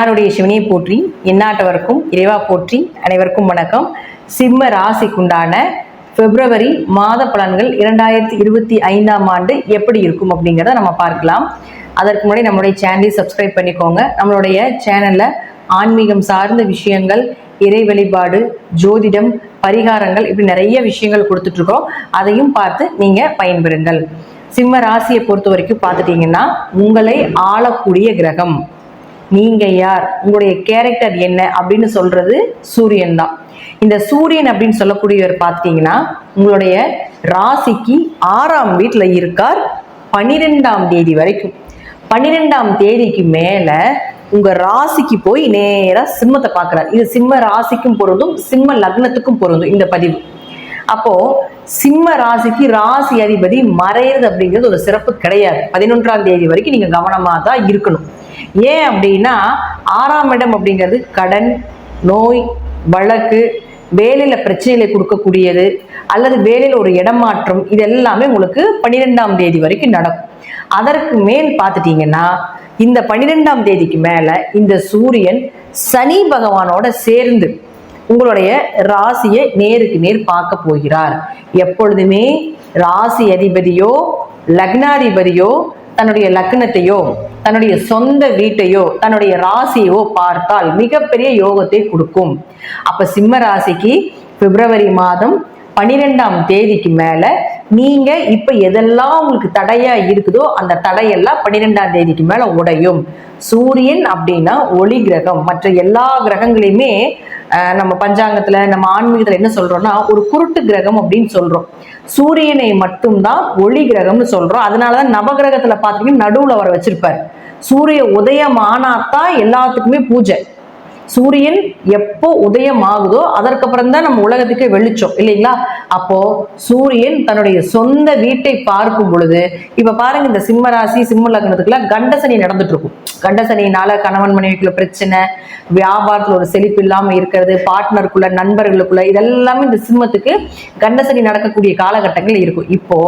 என்னாருடைய சிவனையை போற்றி எந்நாட்டவருக்கும் இறைவா போற்றி. அனைவருக்கும் வணக்கம். சிம்ம ராசிக்குண்டான பிப்ரவரி மாத பலன்கள் 2025ஆம் ஆண்டு எப்படி இருக்கும் அப்படிங்கிறத நம்ம பார்க்கலாம். அதற்கு முன்னாடி நம்மளுடைய சேனலை சப்ஸ்கிரைப் பண்ணிக்கோங்க. நம்மளுடைய சேனல்ல ஆன்மீகம் சார்ந்த விஷயங்கள், இறை வழிபாடு, ஜோதிடம், பரிகாரங்கள், இப்படி நிறைய விஷயங்கள் கொடுத்துட்டு இருக்கோம். அதையும் பார்த்து நீங்க பயன்பெறுங்கள். சிம்ம ராசியை பொறுத்த வரைக்கும் பார்த்துட்டீங்கன்னா, உங்களை ஆளக்கூடிய கிரகம் நீங்க யார், உங்களுடைய கேரக்டர் என்ன அப்படின்னு சொல்றது சூரியன் தான். இந்த சூரியன் அப்படின்னு சொல்லக்கூடியவர் பார்த்துட்டீங்கன்னா உங்களுடைய ராசிக்கு 6ஆம் வீட்டுல இருக்கார் 12ஆம் தேதி வரைக்கும். 12ஆம் தேதிக்கு மேல உங்க ராசிக்கு போய் நேரா சிம்மத்தை பார்க்கிறார். இது சிம்ம ராசிக்கும் பொருந்தும், சிம்ம லக்னத்துக்கும் பொருந்தும் இந்த பதிவு. அப்போ சிம்ம ராசிக்கு ராசி அதிபதி மறையிறது அப்படிங்கிறது ஒரு சிறப்பு கிடையாது. 11ஆம் தேதி வரைக்கும் நீங்க கவனமா தான் இருக்கணும். ஏன் அப்படின்னா 6ஆம் இடம் அப்படிங்கிறது கடன், நோய், வழக்கு, வேலையில பிரச்சனைகளை கொடுக்கக்கூடியது, அல்லது வேலையில ஒரு இடமாற்றம், இது எல்லாமே உங்களுக்கு 12ஆம் தேதி வரைக்கும் நடக்கும். அதற்கு மேல் பார்த்துட்டீங்கன்னா இந்த 12ஆம் தேதிக்கு மேல இந்த சூரியன் சனி பகவானோட சேர்ந்து உங்களுடைய ராசியை நேருக்கு நேர் பார்க்க போகிறார். எப்பொழுதுமே ராசி அதிபதியோ லக்னாதிபதியோ தன்னுடைய லக்னத்தையோ தன்னுடைய சொந்த வீட்டையோ தன்னுடைய ராசியோ பார்த்தால் மிகப்பெரிய யோகத்தை கொடுக்கும். அப்ப சிம்ம ராசிக்கு பிப்ரவரி மாதம் 12ஆம் தேதிக்கு மேல நீங்க இப்ப எதெல்லாம் உங்களுக்கு தடையா இருக்குதோ அந்த தடையெல்லாம் 12ஆம் தேதிக்கு மேல உடையும். சூரியன் அப்படின்னா ஒளி கிரகம். மற்ற எல்லா கிரகங்களையுமே நம்ம பஞ்சாங்கத்துல, நம்ம ஆன்மீகத்துல என்ன சொல்றோம்னா ஒரு குருட்டு கிரகம் அப்படின்னு சொல்றோம். சூரியனை மட்டும்தான் ஒளி கிரகம்னு சொல்றோம். அதனாலதான் நவகிரகத்துல பாத்தீங்கன்னா நடுவுல வர வச்சிருப்பாரு. சூரிய உதயம் ஆனாத்தான் எல்லாத்துக்குமே பூஜை. சூரியன் எப்போ உதயம் ஆகுதோ அதற்கப்புறம் தான் நம்ம உலகத்துக்கு வெளிச்சம் இல்லைங்களா? அப்போ சூரியன் தன்னுடைய சொந்த வீட்டை பார்க்கும் பொழுது, இப்ப பாருங்க இந்த சிம்ம ராசி சிம்ம லக்னத்துக்குள்ள கண்டசனி நடந்துட்டு இருக்கும். கண்டசனினால கணவன் மனைவிக்குள்ள பிரச்சனை, வியாபாரத்துல ஒரு செழிப்பு இல்லாம இருக்கிறது, பார்ட்னருக்குள்ள, நண்பர்களுக்குள்ள, இதெல்லாமே இந்த சிம்மத்துக்கு கண்டசனி நடக்கக்கூடிய காலகட்டங்கள் இருக்கும். இப்போ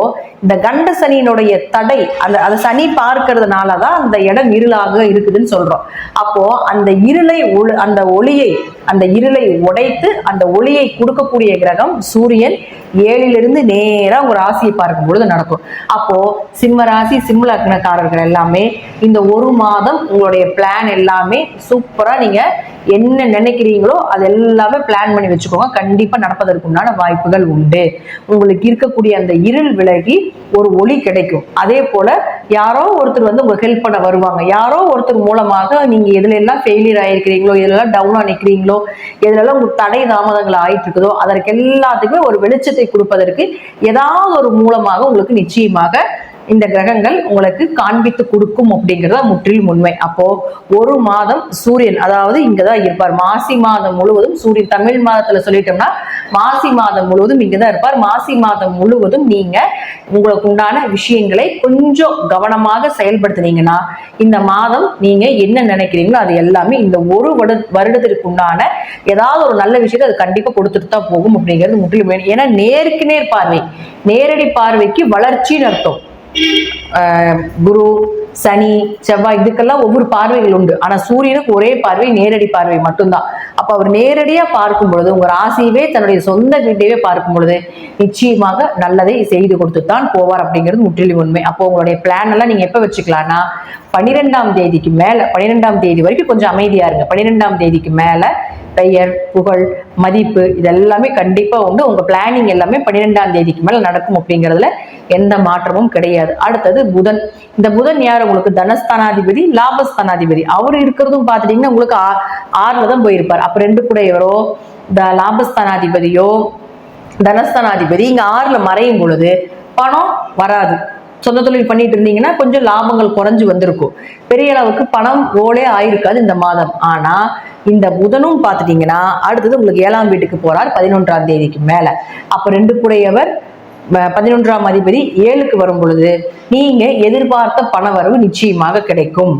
இந்த கண்டசனியினுடைய தடை, அந்த சனி பார்க்கறதுனாலதான் அந்த இடம் இருளாக இருக்குதுன்னு சொல்றோம். அப்போ அந்த இருளை அந்த ஒளியை, அந்த இருளை உடைத்து அந்த ஒளியை கொடுக்கக்கூடிய கிரகம் சூரியன் 7லிருந்து நேரா உங்க ராசியை பார்க்கும் பொழுது நடக்கும். அப்போ சிம்ம ராசி சிம்ம லக்னக்காரர்கள் எல்லாமே இந்த ஒரு மாதம் உங்களுடைய பிளான் எல்லாமே சூப்பரா நீங்க என்ன நினைக்கிறீங்களோ அது எல்லாமே பிளான் பண்ணி வச்சுக்கோங்க. கண்டிப்பா நடப்பதற்குண்டான வாய்ப்புகள் உண்டு. உங்களுக்கு இருக்கக்கூடிய அந்த இருள் விலகி ஒரு ஒளி கிடைக்கும். அதே போல யாரோ ஒருத்தர் உங்களுக்கு ஹெல்ப் பண்ண வருவாங்க. யாரோ ஒருத்தர் மூலமாக நீங்க எதுல எல்லாம் ஃபெயிலியர் ஆயிருக்கிறீங்களோ, எதுலாம் டவுனா நிக்கிறீங்களோ, எதுலாம் உங்களுக்கு தடை தாமதங்கள் ஆயிட்டு இருக்குதோ அதற்கு எல்லாத்துக்குமே ஒரு வெளிச்சத்தை கொடுப்பதற்கு ஏதாவது ஒரு மூலமாக உங்களுக்கு நிச்சயமாக இந்த கிரகங்கள் உங்களுக்கு காண்பித்து கொடுக்கும் அப்படிங்கிறத முற்றிலும் உண்மை. அப்போ ஒரு மாதம் சூரியன் அதாவது இங்கதான் இருப்பார். மாசி மாதம் முழுவதும் சூரியன், தமிழ் மாதத்துல சொல்லிட்டோம்னா மாசி மாதம் முழுவதும் இங்கதான் இருப்பார். மாசி மாதம் முழுவதும் நீங்க உங்களுக்கு உண்டான விஷயங்களை கொஞ்சம் கவனமாக செயல்படுத்தினீங்கன்னா இந்த மாதம் நீங்க என்ன நினைக்கிறீங்களோ அது எல்லாமே இந்த ஒரு வருடத்திற்கு உண்டான ஏதாவது ஒரு நல்ல விஷயத்தை அது கண்டிப்பா கொடுத்துட்டு தான் போகும் அப்படிங்கிறது முற்றிலும் வேணும். ஏன்னா நேருக்கு நேர் பார்வை, நேரடி பார்வைக்கு வளர்ச்சின்னு அர்த்தம். குரு, சனி, செவ்வாய் இதுக்கெல்லாம் ஒவ்வொரு பார்வைகள் உண்டு. ஆனா சூரியனுக்கு ஒரே பார்வை, நேரடி பார்வை மட்டும்தான். அப்ப அவர் நேரடியா பார்க்கும் பொழுது உங்க ராசியவே தன்னுடைய சொந்த வீட்டையே பார்க்கும் பொழுது நிச்சயமாக நல்லதை செய்து கொடுத்துத்தான் போவார் அப்படிங்கிறது முற்றிலும் உண்மை. அப்போ உங்களுடைய பிளான் எல்லாம் நீங்க எப்ப வச்சுக்கலாம்னா 12ஆம் தேதிக்கு மேல, 12ஆம் தேதி வரைக்கும் கொஞ்சம் அமைதியா இருங்க. 12ஆம் தேதிக்கு மேல பெயர், புகழ், மதிப்பு இதெல்லாமே கண்டிப்பா உண்டு. உங்க பிளானிங் எல்லாமே 12ஆம் தேதிக்கு மேல நடக்கும் அப்படிங்கிறதுல எந்த மாற்றமும் கிடையாது. அடுத்தது புதன். இந்த புதன் யார்? உங்களுக்கு தனஸ்தானாதிபதி, லாபஸ்தானாதிபதி. அவர் இருக்கிறதும் பாத்துட்டீங்கன்னா உங்களுக்கு 6ல தான் போயிருப்பார். அப்ப 2 கூடையவரோ இந்த லாபஸ்தானாதிபதியோ தனஸ்தானாதிபதி இங்க 6ல மறையும் பொழுது பணம் வராது. சொந்த தொழில் பண்ணிட்டு இருந்தீங்கன்னா கொஞ்சம் லாபங்கள் குறைஞ்சு வந்திருக்கும். பெரிய அளவுக்கு பணம் ரோலே ஆயிருக்காது இந்த மாதம். ஆனா இந்த புதனும் பார்த்துட்டீங்கன்னா அடுத்தது உங்களுக்கு 7ஆம் வீட்டுக்கு போறார் 11ஆம் தேதிக்கு மேல. அப்ப 2 கூடையவர் 11ஆம் அதிபதி 7க்கு வரும் பொழுது நீங்க எதிர்பார்த்த பண வரவு நிச்சயமாக கிடைக்கும்.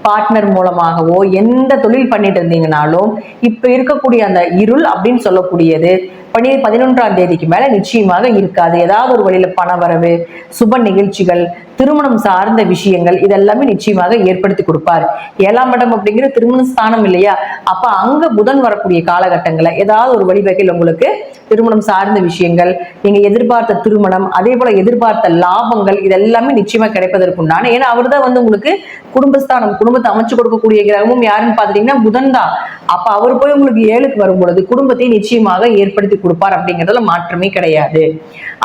பார்ட்னர் மூலமாகவோ எந்த தொழில் பண்ணிட்டு இருந்தீங்கனாலும் இப்ப இருக்கக்கூடிய அந்த இருள் அப்படின்னு சொல்லக்கூடியது 11ஆம் தேதிக்கு மேல நிச்சயமாக இருக்காது. ஏதாவது ஒரு வழியில பண வரவு, சுப நிகழ்ச்சிகள், திருமணம் சார்ந்த விஷயங்கள் இதெல்லாமே நிச்சயமாக ஏற்படுத்தி கொடுப்பார். 7ஆம் இடம் அப்படிங்கிற திருமண ஸ்தானம் இல்லையா, அப்ப அங்க புதன் வரக்கூடிய காலகட்டங்களை ஏதாவது ஒரு வழிவகையில் உங்களுக்கு திருமணம் சார்ந்த விஷயங்கள், நீங்க எதிர்பார்த்த திருமணம், அதே போல எதிர்பார்த்த லாபங்கள் இதெல்லாமே நிச்சயமா கிடைப்பதற்குண்டான, ஏன்னா அவர் தான் வந்து உங்களுக்கு குடும்பஸ்தானம், குடும்பத்தை அமைச்சு கொடுக்கக்கூடிய கிரகமும் யாருன்னு பாத்துட்டீங்கன்னா புதன் தான். அப்ப அவர் போய் உங்களுக்கு 7க்கு வரும் பொழுது குடும்பத்தை நிச்சயமாக ஏற்படுத்தி கொடுப்பார் அப்படிங்கிறதுல மாற்றமே கிடையாது.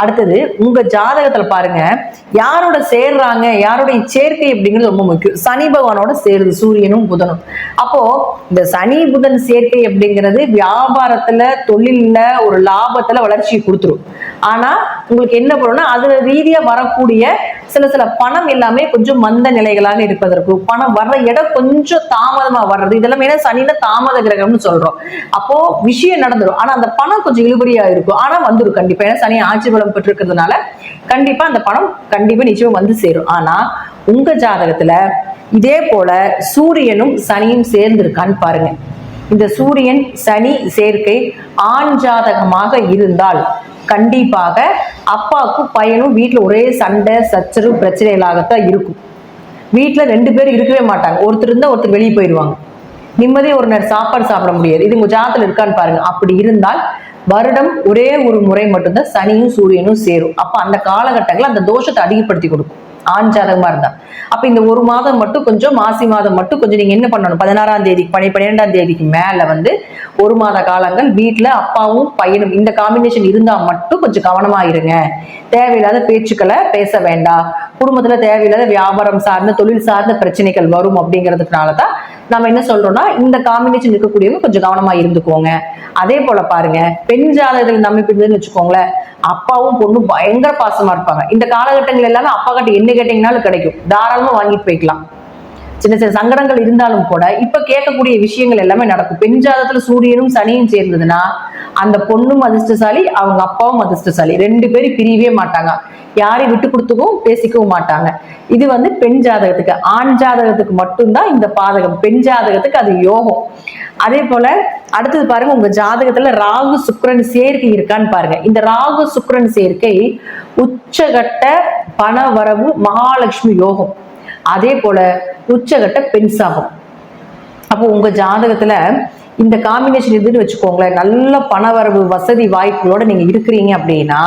அடுத்தது உங்க ஜாதகத்துல பாருங்க யாரோட சேர்றாங்க, யாருடைய சேர்க்கை அப்படிங்கிறது ரொம்ப முக்கியம். சனி பகவானோட சேருது சூரியனும் புதனும். அப்போ இந்த சனி புதன் சேர்க்கை அப்படிங்கிறது வியாபாரத்துல, தொழில்ல ஒரு லாபத்துல வளர்ச்சியை கொடுத்துரும். ஆனா உங்களுக்கு என்ன பண்ணும்னா அதுல ரீதியா வரக்கூடிய சில பணம் எல்லாமே கொஞ்சம் மந்த நிலைகளாக இருப்பதற்கு, பணம் வர்ற இடம் கொஞ்சம் தாமதமா வர்றது, இதெல்லாம் ஏன்னா சனியில தாமத கிரகம்னு சொல்றோம். அப்போ விஷயம் நடந்துடும், ஆனா அந்த பணம் கொஞ்சம் இழுபறியா இருக்கும், ஆனா வந்துடும் கண்டிப்பா. ஏன்னா சனி ஆட்சி பலம் பெற்றிருக்கிறதுனால கண்டிப்பா அந்த பணம் கண்டிப்பா நிச்சயம் வந்து சேரும். ஆனா உங்க ஜாதகத்துல இதே போல சூரியனும் சனியும் சேர்ந்து இருக்கான்னு பாருங்க. இந்த சூரியன் சனி சேர்க்கை ஆண் ஜாதகமாக இருந்தால் கண்டிப்பாக அப்பாவுக்கும் பையனும் வீட்டுல ஒரே சண்டை சச்சரவு பிரச்சனைகளாகத்தான் இருக்கும். வீட்டுல 2 பேர் இருக்கவே மாட்டாங்க, ஒருத்தர் இருந்தா ஒருத்தர் வெளியே போயிடுவாங்க, நிம்மதியா ஒரு நேரம் சாப்பாடு சாப்பிட முடியாது. இது உங்க ஜாதகத்துல இருக்கான்னு பாருங்க. அப்படி இருந்தால் வருடம் ஒரே ஒரு முறை மட்டும்தான் சனியும் சூரியனும் சேரும். அப்ப அந்த காலகட்டங்கள் அந்த தோஷத்தை அதிகப்படுத்தி கொடுக்கும் ஆண் ஜாதகமா இருந்தா. அப்ப இந்த ஒரு மாதம் மட்டும் கொஞ்சம், மாசி மாதம் மட்டும் கொஞ்சம் நீங்க என்ன பண்ணணும், 16ஆம் தேதி 12ஆம் தேதிக்கு மேல வந்து ஒரு மாத காலங்கள் வீட்டுல அப்பாவும் பையனும் இந்த காம்பினேஷன் இருந்தா மட்டும் கொஞ்சம் கவனமா இருங்க. தேவையில்லாத பேச்சுக்களை பேச வேண்டாம். குடும்பத்துல தேவையில்லாத வியாபாரம் சார்ந்த, தொழில் சார்ந்த பிரச்சனைகள் வரும் அப்படிங்கிறதுனாலதான் நம்ம என்ன சொல்றோம்னா இந்த காம்பினேஷன் இருக்கக்கூடியவங்க கொஞ்சம் கவனமா இருந்துக்கோங்க. அதே போல பாருங்க பெண் ஜாதகத்தில் நம்ம இருந்ததுன்னு வச்சுக்கோங்களேன், அப்பாவும் பொண்ணும் பயங்கர பாசமா இருப்பாங்க. இந்த காலகட்டங்கள் எல்லாமே அப்பா கிட்ட என்ன கேட்டீங்கன்னாலும் கிடைக்கும், தாராளமா வாங்கிட்டு போய்க்கலாம். சின்ன சங்கடங்கள் இருந்தாலும் கூட இப்ப கேட்கக்கூடிய விஷயங்கள் எல்லாமே நடக்கும். பெண் ஜாதகத்துல சூரியனும் சனியும் சேர்ந்ததுன்னா அந்த பொண்ணும் அதிர்ஷ்டசாலி, அவங்க அப்பாவும் அதிர்ஷ்டசாலி, 2 பேரும் பிரியவே மாட்டாங்க, யாரையும் விட்டு கொடுத்துக்கவும் பேசிக்கவும் மாட்டாங்க. இது வந்து பெண் ஜாதகத்துக்கு. ஆண் ஜாதகத்துக்கு மட்டும்தான் இந்த பாதகம், பெண் ஜாதகத்துக்கு அது யோகம். அதே போல அடுத்தது பாருங்க உங்க ஜாதகத்துல ராகு சுக்கிரன் சேர்க்கை இருக்கான்னு பாருங்க. இந்த ராகு சுக்கிரன் சேர்க்கை உச்சகட்ட பண வரவு மகாலட்சுமி யோகம், அதே போல உச்சகட்ட பெண் சாபம். அப்போ உங்க ஜாதகத்துல இந்த காம்பினேஷன் இதுன்னு வச்சுக்கோங்களேன், நல்ல பணவரவு வசதி வாய்ப்புகளோட நீங்க இருக்கிறீங்க அப்படின்னா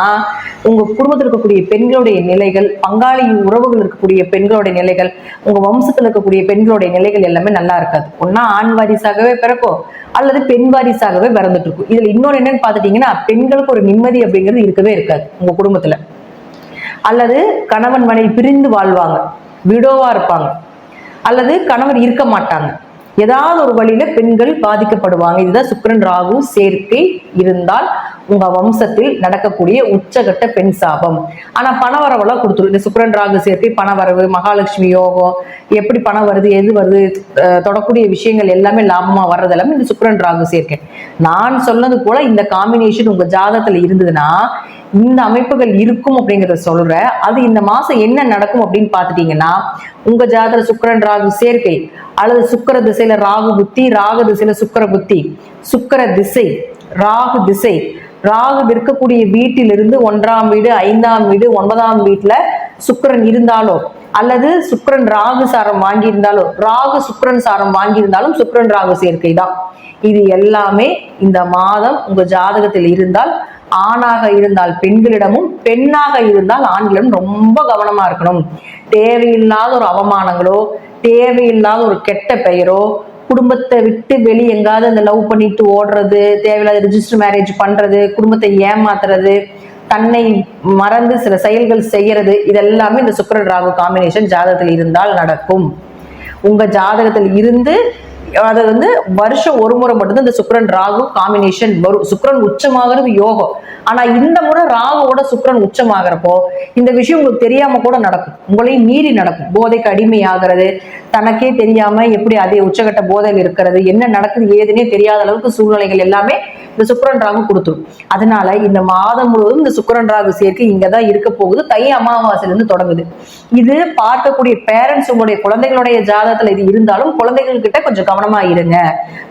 உங்க குடும்பத்தில் இருக்கக்கூடிய பெண்களுடைய நிலைகள், பங்காளி உறவுகள் இருக்கக்கூடிய பெண்களுடைய நிலைகள், உங்க வம்சத்துல இருக்கக்கூடிய பெண்களுடைய நிலைகள் எல்லாமே நல்லா இருக்காது. ஒன்னா ஆண் வாரிசாகவே பிறக்கும் அல்லது பெண் வாரிசாகவே பிறந்துட்டு இருக்கும். இதுல இன்னொரு என்னன்னு பாத்துட்டீங்கன்னா பெண்களுக்கு ஒரு நிம்மதி அப்படிங்கிறது இருக்கவே இருக்காது உங்க குடும்பத்துல. அல்லது கணவன் மனைவி பிரிந்து வாழ்வாங்க, விடோவா இருப்பாங்க, அல்லது கணவர் இருக்க மாட்டாங்க, ஏதாவது ஒரு வழியில பெண்கள் பாதிக்கப்படுவாங்க. இதுதான் சுக்கிரன் ராகு சேர்க்கை இருந்தால் உங்க வம்சத்தில் நடக்கக்கூடிய உச்சகட்ட பெண் சாபம். ஆனா பணவரவெல்லாம் கொடுத்துரும். இந்த சுக்கிரன் ராகு சேர்க்கை பணவரவு, மகாலட்சுமி யோகம், எப்படி பணம் வருது, எது வருது, தொடக்கூடிய விஷயங்கள் எல்லாமே லாபமா வர்றது எல்லாமே இந்த சுக்கிரன் ராகு சேர்க்கை. நான் சொன்னது போல இந்த காம்பினேஷன் உங்க ஜாதகத்துல இருந்ததுன்னா இந்த அமைப்புகள் இருக்கும் அப்படிங்கிறத சொல்ற. அது இந்த மாசம் என்ன நடக்கும் அப்படின்னு பாத்துட்டீங்கன்னா உங்க ஜாதக சுக்கிரன் ராகு சேர்க்கை அல்லது சுக்கிர திசையில ராகு புத்தி, ராகு திசையில சுக்கிர புத்தி, சுக்கிர திசை ராகு திசை, ராகு இருக்கக்கூடிய வீட்டிலிருந்து 1ஆம் வீடு, 5ஆம் வீடு, 9ஆம் வீட்டுல சுக்கிரன் இருந்தாலோ அல்லது சுக்கிரன் ராகு சாரம் வாங்கி இருந்தாலோ, ராகு சுக்கிரன் சாரம் வாங்கி இருந்தாலும் சுக்கிரன் ராகு சேர்க்கை தான். இது எல்லாமே இந்த மாதம் உங்க ஜாதகத்தில் இருந்தால், ஆணாக இருந்தால் பெண்களிடமும், பெண்ணாக இருந்தால் ஆண்களிடம் ரொம்ப கவனமா இருக்கணும். தேவையில்லாத ஒரு அவமானங்களோ, தேவையில்லாத ஒரு கெட்ட பெயரோ, குடும்பத்தை விட்டு வெளியே எங்காவது அந்த லவ் பண்ணிட்டு ஓடுறது, தேவையில்லாத ரிஜிஸ்டர் மேரேஜ் பண்றது, குடும்பத்தை ஏமாத்துறது, தன்னை மறந்து சில செயல்கள் செய்யறது, இதெல்லாமே இந்த சுக்கிரன் ராகு காம்பினேஷன் ஜாதகத்தில் இருந்தால் நடக்கும். உங்க ஜாதகத்தில் இருந்து அது வந்து வருஷம் ஒரு முறை மட்டும்தான் இந்த சுக்கிரன் ராகு காம்பினேஷன் வரும். சுக்கிரன் உச்சமாகிறது யோகம். ஆனா இந்த முறை ராகுவோட சுக்கிரன் உச்சமாகிறப்போ இந்த விஷயம் உங்களுக்கு தெரியாம கூட நடக்கும், உங்களையும் மீறி நடக்கும். போதைக்கு அடிமையாகிறது, தனக்கே தெரியாம எப்படி அதே உச்சகட்ட போதையில் இருக்கிறது, என்ன நடக்குது ஏதுன்னே தெரியாத அளவுக்கு சூழ்நிலைகள் எல்லாமே இந்த சுக்கிரன் ராகு கொடுத்துரும். அதனால இந்த மாதம் முழுவதும் இந்த சுக்கிரன் ராகு சேர்க்கை இங்கதான் இருக்க போகுது. தை அமாவாசையில இருந்து தொடங்குது. இது பார்க்கக்கூடிய பேரண்ட்ஸ் உங்களுடைய குழந்தைகளுடைய ஜாதகத்துல இது இருந்தாலும் குழந்தைகள் கிட்ட கொஞ்சம் கவனமா இருங்க.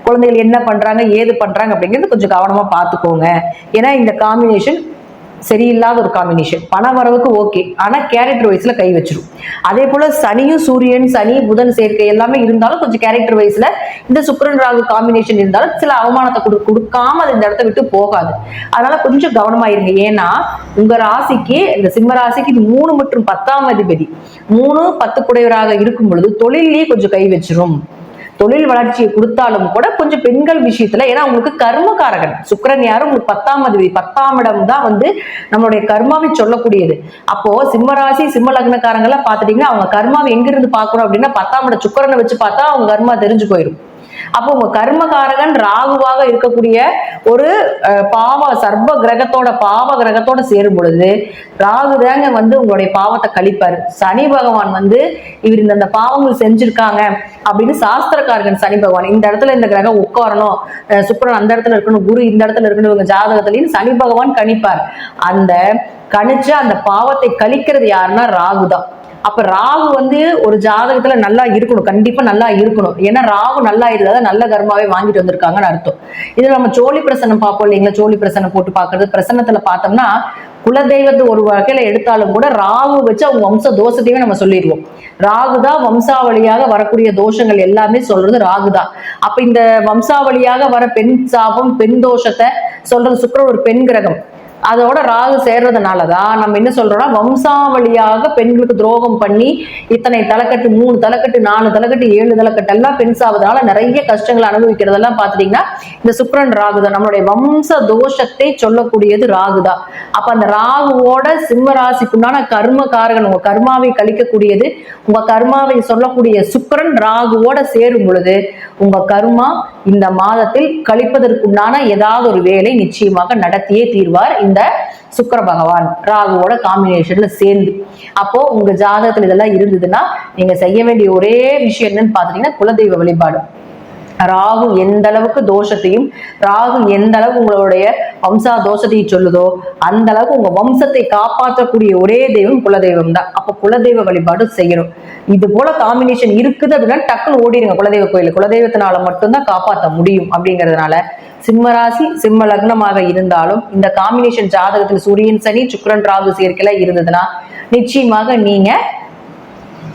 குழந்தைகள் என்ன பண்றாங்க ஏது பண்றாங்க அப்படிங்கிறது கொஞ்சம் கவனமா பார்த்துக்கோங்க. ஏன்னா இந்த காம்பினேஷன் சரியில்லாத ஒரு காம்பினேஷன். பண வரவுக்கு ஓகே, ஆனா கேரக்டர் வைஸ்ல கை வச்சிரும். அதே போல சனியும் சூரியன் சனி புதன் சேர்க்கை எல்லாமே இருந்தாலும் கொஞ்சம் கேரக்டர் வைஸ்ல இந்த சுக்கிரன் ராகு காம்பினேஷன் இருந்தாலும் சில அவமானத்தை கொடுக்காம அது இந்த இடத்த விட்டு போகாது. அதனால கொஞ்சம் கவனமா இருங்க. ஏன்னா உங்க ராசிக்கு இந்த சிம்ம ராசிக்கு 3 மற்றும் 10ஆம் அதிபதி 3 10 குடையவராக இருக்கும் பொழுது தொழிலே கொஞ்சம் கை வச்சிரும். தொழில் வளர்ச்சியை கொடுத்தாலும் கூட கொஞ்சம் பெண்கள் விஷயத்துல, ஏன்னா உங்களுக்கு கர்மகாரகன் சுக்கிரன் யாரும் உங்களுக்கு 10ஆம் அதிபதி, 10ஆம் இடம் தான் வந்து நம்மளுடைய கர்மாவை சொல்லக்கூடியது. அப்போ சிம்மராசி சிம்ம லக்னக்காரங்கெல்லாம் பாத்துட்டீங்கன்னா அவங்க கர்மாவை எங்க இருந்து பாக்கணும் அப்படின்னா 10ஆம் இடம் சுக்கிரனை வச்சு பார்த்தா அவங்க கர்மா தெரிஞ்சு போயிடும். அப்போ உங்க கர்மகாரகன் ராகுவாக இருக்கக்கூடிய ஒரு சர்வ கிரகத்தோட பாவ கிரகத்தோட சேரும் பொழுது ராகு தாங்க வந்து உங்களுடைய பாவத்தை கழிப்பாரு. சனி பகவான் வந்து இவர் இந்த பாவங்கள் செஞ்சிருக்காங்க அப்படின்னு சாஸ்திரக்காரகன் சனி பகவான் இந்த இடத்துல இந்த கிரகம் உட்காரணும், சுக்கிரன் அந்த இடத்துல இருக்கணும், குரு இந்த இடத்துல இருக்கணும், இவங்க ஜாதகத்திலையும் சனி பகவான் கணிப்பார். அந்த கணிச்ச அந்த பாவத்தை கழிக்கிறது யாருன்னா ராகு தான். அப்ப ராகு வந்து ஒரு ஜாதகத்துல நல்லா இருக்கணும், கண்டிப்பா நல்லா இருக்கணும். ஏன்னா ராகு நல்லா இருந்தா நல்ல கர்மாவே வாங்கிட்டு வந்திருக்காங்கன்னு அர்த்தம். இதுல நம்ம சோழி பிரசனம் பார்ப்போம் இல்லைங்களா, சோழி பிரசனம் போட்டு பாக்குறது. பிரசனத்துல பார்த்தோம்னா குலதெய்வத்தை ஒரு வகையில எடுத்தாலும் கூட ராகு வச்சு அவங்க வம்ச தோஷத்தையுமே நம்ம சொல்லிடுவோம். ராகுதான் வம்சாவளியாக வரக்கூடிய தோஷங்கள் எல்லாமே சொல்றது ராகுதான். அப்ப இந்த வம்சாவளியாக வர பெண் சாபம் பெண் தோஷத்தை சொல்றது சுக்கிரன் ஒரு பெண் கிரகம். அதோட ராகு சேர்றதுனாலதான் நம்ம என்ன சொல்றோம்னா வம்சாவளியாக பெண்களுக்கு துரோகம் பண்ணி இத்தனை தலைக்கட்டு 3 தலைக்கட்டு 4 தலைக்கட்டு 7 தலைக்கட்டு எல்லாம் பெண் சாவதால நிறைய கஷ்டங்களை அனுபவிக்கிறதெல்லாம் பாத்துட்டீங்கன்னா இந்த சுக்கிரன் ராகுதான். நம்மளுடைய வம்ச தோஷத்தை சொல்லக்கூடியது ராகுதான். அப்ப அந்த ராகுவோட சிம்ம ராசிக்குண்டான கர்ம காரகன் உங்க கர்மாவை கழிக்கக்கூடியது உங்க கர்மாவை சொல்லக்கூடிய சுக்கிரன் ராகுவோட சேரும் பொழுது உங்க கர்மா இந்த மாதத்தில் கழிப்பதற்குண்டான ஏதாவது ஒரு வேலை நிச்சயமாக நடத்தியே தீர்வார் இந்த சுக்கிர பகவான் ராகுவோட காம்பினேஷன்ல சேர்ந்து. அப்போ உங்க ஜாதகத்துல இதெல்லாம் இருந்ததுன்னா நீங்க செய்ய வேண்டிய ஒரே விஷயம் என்னன்னு பாத்தீங்கன்னா குலதெய்வ வழிபாடு. ராகு எந்த அளவுக்கு தோஷத்தையும் ராகு எந்த அளவுக்கு உங்களுடைய வம்சா தோஷத்தையும் சொல்லுதோ அந்த அளவுக்கு உங்க வம்சத்தை காப்பாற்றக்கூடிய ஒரே தெய்வம் குலதெய்வம் தான். அப்ப குலதெய்வ வழிபாடு செய்யணும். இது போல காம்பினேஷன் இருக்குது அப்படின்னா டக்குன்னு ஓடிடுங்க குலதெய்வ கோயில். குலதெய்வத்தினால மட்டும்தான் காப்பாற்ற முடியும். அப்படிங்கிறதுனால சிம்மராசி சிம்ம லக்னமாக இருந்தாலும் இந்த காம்பினேஷன் ஜாதகத்தில் சூரியன் சனி சுக்கிரன் ராகு சேர்க்கையில இருந்ததுன்னா நிச்சயமாக நீங்க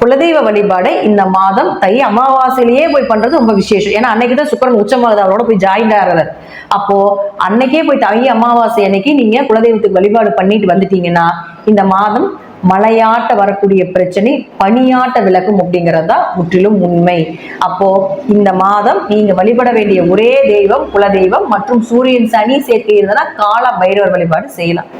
குலதெய்வ வழிபாடை இந்த மாதம் தை அமாவாசையிலேயே போய் பண்றது ரொம்ப விசேஷம். ஏன்னா அன்னைக்குதான் சுக்கிரன் உச்சமாகுது, அவரோட போய் ஜாயின் ஆகிறார். அப்போ அன்னைக்கே போய் தை அமாவாசை அன்னைக்கு நீங்க குலதெய்வத்துக்கு வழிபாடு பண்ணிட்டு வந்துட்டீங்கன்னா இந்த மாதம் மழையாட்ட வரக்கூடிய பிரச்சனை பனியாட்ட விளக்கும் அப்படிங்கிறது தான் முற்றிலும் உண்மை. அப்போ இந்த மாதம் நீங்க வழிபட வேண்டிய ஒரே தெய்வம் குலதெய்வம் மற்றும் சூரியன் சனி சேர்க்கை இருந்ததுன்னா கால பைரவர் வழிபாடு செய்யலாம்.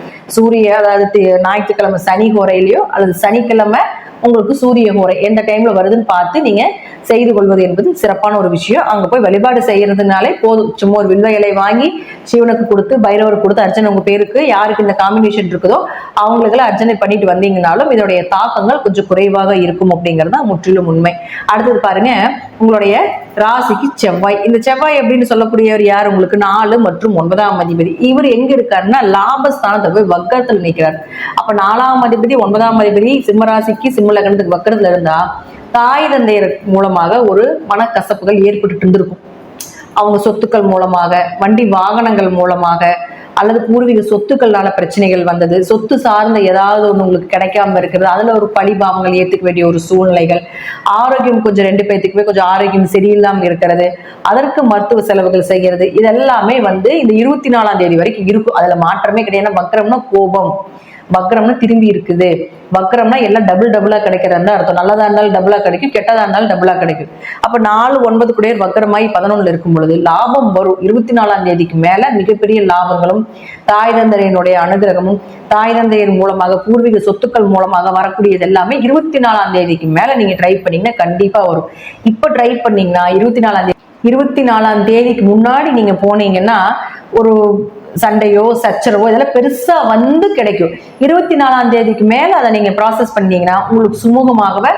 அதாவது ஞாயிற்றுக்கிழமை சனி ஹோரையிலையோ அல்லது சனிக்கிழமை உங்களுக்கு சூரிய ஹோரை எந்த டைம்ல வருதுன்னு பார்த்து நீங்க செய்து கொள்வது என்பது சிறப்பான ஒரு விஷயம். அங்க போய் வழிபாடு செய்யறதுனாலே போதும். சும்மா ஒரு வில்வ இலை வாங்கி சிவனுக்கு கொடுத்து பைரவருக்கு கொடுத்து அர்ச்சனை உங்க பேருக்கு யாருக்கு இந்த காம்பினேஷன் இருக்குதோ அவங்களுக்கெல்லாம் அர்ச்சனை பண்ணிட்டு வந்தீங்கன்னாலும் இதோடைய தாக்கங்கள் கொஞ்சம் குறைவாக இருக்கும் அப்படிங்கிறது முற்றிலும் உண்மை. அடுத்தது பாருங்க, உங்களுடைய ராசிக்கு செவ்வாய். இந்த செவ்வாய் அப்படின்னு சொல்லக்கூடியவர் யார்? உங்களுக்கு 4 மற்றும் 9ஆம் அதிபதி. இவர் எங்க இருக்காருன்னா லாபஸ்தானத்தை போய் வக்கரத்துல நிற்கிறார். அப்ப 4ஆம் அதிபதி 9ஆம் அதிபதி சிம்மராசிக்கு சிம்ம லக்னத்துக்கு வக்கரத்துல இருந்தா தாய் தந்தையர் மூலமாக ஒரு மனக்கசப்புகள் ஏற்பட்டு இருந்திருக்கும். அவங்க சொத்துக்கள் மூலமாக, வண்டி வாகனங்கள் மூலமாக அல்லது பூர்வீக சொத்துக்கள்னால பிரச்சனைகள் வந்தது, சொத்து சார்ந்த ஏதாவது ஒண்ணு உங்களுக்கு கிடைக்காம இருக்கிறது, அதுல ஒரு பழிபாவங்கள் ஏத்துக்க வேண்டிய ஒரு சூழ்நிலைகள், ஆரோக்கியம் கொஞ்சம் 2 பேர்த்துக்குமே கொஞ்சம் ஆரோக்கியம் சரியில்லாம இருக்கிறது, அதற்கு மருத்துவ செலவுகள் செய்கிறது, இதெல்லாமே வந்து இந்த 24ஆம் தேதி வரைக்கும் இருக்கும். அதுல மாற்றமே கிடையாது. வக்கரம்னா கோபம், வக்கரம்னா திரும்பி இருக்குது, வக்கரம்னா எல்லாம் டபுளா கிடைக்கிறதா அர்த்தம். நல்லதா இருந்தாலும் டபுளா கிடைக்கும், கெட்டதா இருந்தாலும் டபுளா கிடைக்கும். அப்ப 4 9 குடையர் வக்கரமாயி 11 இருக்கும் பொழுது லாபம் வரும். 24ஆம் தேதிக்கு மேல மிகப்பெரிய லாபங்களும் தாய் தந்தையனுடைய அனுகிரகமும் தாய் தந்தையர் மூலமாக பூர்வீக சொத்துக்கள் மூலமாக வரக்கூடியது எல்லாமே 24ஆம் தேதிக்கு மேல நீங்க ட்ரை பண்ணீங்கன்னா கண்டிப்பா வரும். இப்ப ட்ரை பண்ணீங்கன்னா 24ஆம் தேதிக்கு முன்னாடி நீங்க போனீங்கன்னா ஒரு சண்டையோ சச்சரவோ இதெல்லாம் பெருசா வந்து கிடைக்கும். 24ஆம் தேதிக்கு மேல அதை நீங்க ப்ராசஸ் பண்ணீங்கன்னா உங்களுக்கு சுமூகமாகவே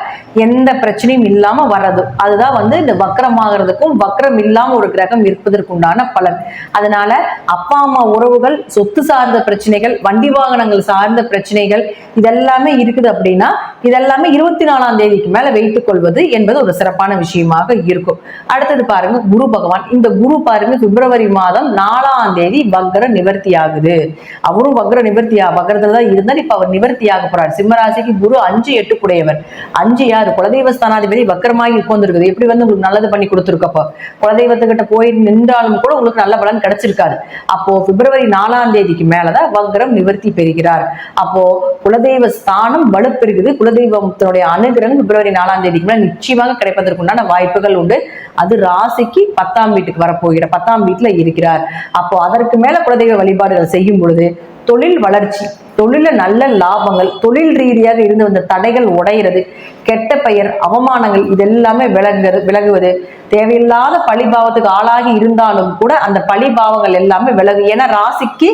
எந்த பிரச்சனையும் இல்லாம வர்றது. அதுதான் வந்து இந்த வக்ரமாகிறதுக்கும் வக்ரம் இல்லாம ஒரு கிரகம் இருப்பதற்குண்டான பலன். அதனால அப்பா அம்மா உறவுகள், சொத்து சார்ந்த பிரச்சனைகள், வண்டி வாகனங்கள் சார்ந்த பிரச்சனைகள் இதெல்லாமே இருக்குது அப்படின்னா இதெல்லாமே 24ஆம் தேதிக்கு மேல வைத்துக் கொள்வது என்பது ஒரு சிறப்பான விஷயமாக இருக்கும். அடுத்தது பாருங்க குரு பகவான். இந்த குரு பாருங்க பிப்ரவரி மாதம் 4ஆம் தேதி வக்ர நிவர்த்தி ஆகுது. அவரும் வக்ர நிவர்த்தியா வக்ரத்துல தான் இருந்தார். இப்ப அவர் நிவர்த்தி ஆக போறார். சிம்மராசிக்கு குரு 5 8 குடையவர். 5 யாரு? குலதெய்வ ஸ்தானாதிபதி வக்ரமாகி உட்கார்ந்துருக்குது. எப்படி வந்து உங்களுக்கு நல்லது பண்ணி கொடுத்துருக்கப்போ குலதெய்வத்துக்கிட்ட போய் நின்றாலும் கூட உங்களுக்கு நல்ல பலன் கிடைச்சிருக்காது. அப்போ பிப்ரவரி 4ஆம் தேதிக்கு மேலதான் வக்ரம் நிவர்த்தி பெறுகிறார். அப்போ குலதெய்வ ஸ்தானம் வலுப்பெறுகிறது. குலதெய்வத்தினுடைய அனுகிரகம் பிப்ரவரி 4ஆம் தேதிக்கு மேல நிச்சயமாக கிடைப்பதற்குண்டான வாய்ப்புகள் உண்டு. அது ராசிக்கு 10ஆம் வீட்டுக்கு வரப்போகிற 10ஆம் வீட்டுல இருக்கிறார். அப்போ அதற்கு மேல குலதெய்வ வழிபாடுகள் செய்யும் பொழுது தொழில் வளர்ச்சி, தொழில நல்ல லாபங்கள், தொழில் ரீதியாக இருந்து வந்த தடைகள் உடையிறது, கெட்ட பெயர் அவமானங்கள் இதெல்லாமே விலகுவது, தேவையில்லாத பழிபாவத்துக்கு ஆளாகி இருந்தாலும் கூட அந்த பழிபாவங்கள் எல்லாமே விலகு. ஏன்னா ராசிக்கு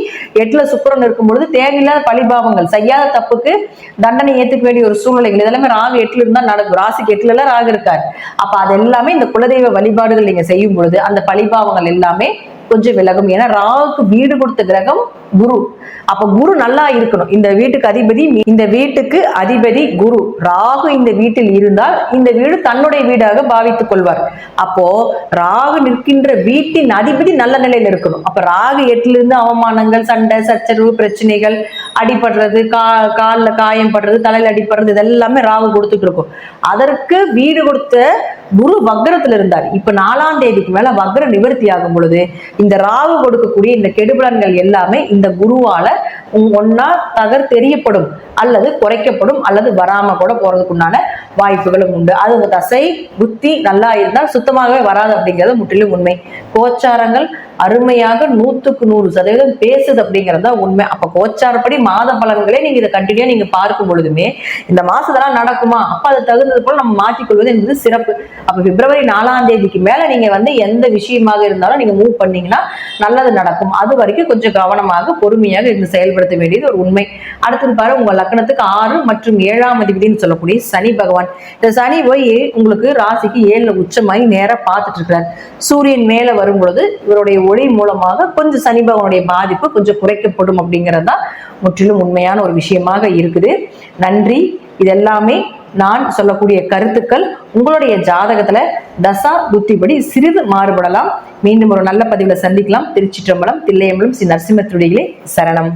8ல சுக்கிரன் இருக்கும் பொழுது தேவையில்லாத பழிபாவங்கள், செய்யாத தப்புக்கு தண்டனை ஏத்துக்க வேண்டிய ஒரு சூழ்நிலைகள் இதெல்லாமே ராகு 8ல இருந்தா நடக்கும். ராசிக்கு 8ல ராகு இருக்காரு. அப்ப அது எல்லாமே இந்த குலதெய்வ வழிபாடுகள் நீங்க செய்யும் பொழுது அந்த பழிபாவங்கள் எல்லாமே கொஞ்சம் விலகும். ஏன்னா ராகுக்கு வீடு கொடுத்த கிரகம் குரு. அப்ப குரு நல்லா இருக்கணும். இந்த வீட்டுக்கு அதிபதி குரு. ராகு இந்த வீட்டில் இருந்தால் இந்த வீடு தன்னுடைய வீடாக பாவித்துக் கொள்வார். அப்போ ராகு நிற்கின்ற வீட்டின் அதிபதி நல்ல நிலையில் இருக்கணும். அப்ப ராகு 8ல இருந்து அவமானங்கள், சண்டை சச்சரவு, பிரச்சனைகள், அடிபடுறது, காலில் காயம் படுறது, தலையில் அடிபடுறது இதெல்லாமே ராகு கொடுத்துட்டு இருக்கும். அதற்கு வீடு கொடுத்த குரு வக்ரத்துல இருந்தார். இப்ப 4ஆம் தேதிக்கு மேல வக்ர நிவர்த்தி ஆகும் பொழுது இந்த ராகு கொடுக்கக்கூடிய இந்த கெடுபலன்கள் எல்லாமே இந்த குருவால ஒன்னா தெரியப்படும் அல்லது குறைக்கப்படும் அல்லது வராம கூட போறதுக்குண்டான வாய்ப்புகளும் உண்டு. அது உங்க தசை புத்தி நல்லா இருந்தால் சுத்தமாகவே வராது அப்படிங்கிறது முற்றிலும் உண்மை. கோச்சாரங்கள் அருமையாக 100க்கு 100% பேசுது அப்படிங்கறத உண்மை. அப்ப கோச்சாரப்படி மாத பலன்களே நீங்க இதை கண்டினியூ நீங்க பார்க்கும் பொழுதுமே இந்த மாசத்தெல்லாம் நடக்குமா, அப்ப அது தகுந்தது போல நம்ம மாற்றிக்கொள்வது என்பது சிறப்பு. அப்ப பிப்ரவரி 4ஆம் தேதிக்கு மேல நீங்க வந்து எந்த விஷயமாக இருந்தாலும் நீங்க மூவ் பண்ணீங்கன்னா நல்லது நடக்கும். அது வரைக்கும் கொஞ்சம் கவனமாக பொறுமையாக இருந்து செயல்படுத்த வேண்டியது ஒரு உண்மை. அடுத்தது பாரு, உங்க லக்னத்துக்கு 6 மற்றும் 7ஆம் அதிபதினு சொல்லக்கூடிய சனி பகவான். இந்த சனி போய் உங்களுக்கு ராசிக்கு 7ல உச்சமாயி நேரா பார்த்துட்டு இருக்கிறார். சூரியன் மேல வரும் பொழுது இவருடைய ஒளி மூலமாக கொஞ்சம் சனி பகவானுடைய பாதிப்பு கொஞ்சம் குறைக்கப்படும் அப்படிங்கிறது தான் முற்றிலும் உண்மையான ஒரு விஷயமாக இருக்குது. நன்றி. இதெல்லாமே நான் சொல்லக்கூடிய கருத்துக்கள் உங்களுடைய ஜாதகத்துல தசா புத்திப்படி சிறிது மாறுபடலாம். மீண்டும் ஒரு நல்ல பதிவுல சந்திக்கலாம். திருச்சிற்றம்பலம், தில்லையம்பலம், ஸ்ரீ நரசிம்ம திருடிகளே சரணம்.